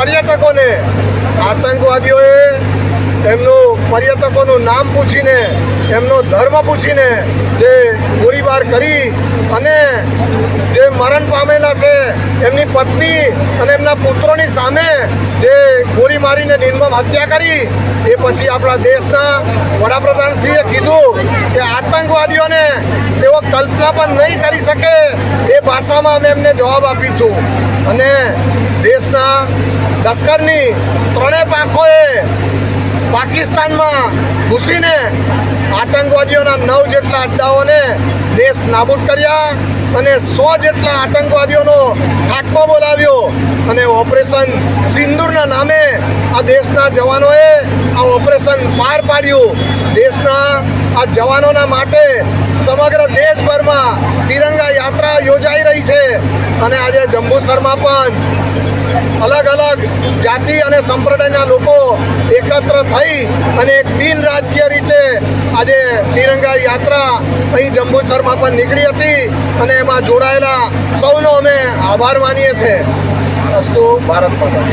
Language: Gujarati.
પર્યટકોને આતંકવાદીઓએ પર્યટકોનું નામ પૂછીને એમનો ધર્મ પૂછીને જે ગોળીબાર કરી અને જે મરણ પામેલા છે એમની પત્ની અને એમના પુત્રોની સામે જે ગોળી મારીને નિર્મમ હત્યા કરી એ પછી આપણા દેશના વડાપ્રધાનશ્રીએ કીધું કે આતંકવાદીઓને તેઓ કલ્પના પણ નહીં કરી શકે એ ભાષામાં અમે એમને જવાબ આપીશું અને દેશના લશ્કરની ત્રણેય પાંખોએ પાકિસ્તાનમાં ઘૂસીને આતંકવાદીઓના 9 જેટલા અડ્ડાઓને દેશ નાબૂદ કર્યા અને 100 જેટલા આતંકવાદીઓનો ખાત્મો બોલાવ્યો અને ઓપરેશન સિંદૂરના નામે આ દેશના જવાનોએ આ ઓપરેશન પાર પાડ્યું. દેશના આ જવાનોના માટે સમગ્ર દેશભરમાં તિરંગા યાત્રા યોજાઈ રહી છે અને આજે જંબુસરમાં પણ અલગ અલગ જાતિ અને સંપ્રદાયના લોકો એકત્ર થઈ અને એક બિન રાજકીય રીતે આજે તિરંગા યાત્રા અહીં જંબુસરમાં પણ નીકળી હતી અને એમાં જોડાયેલા સૌનો અમે આભાર માનીએ છીએ. અસ્તુ ભારત માતા.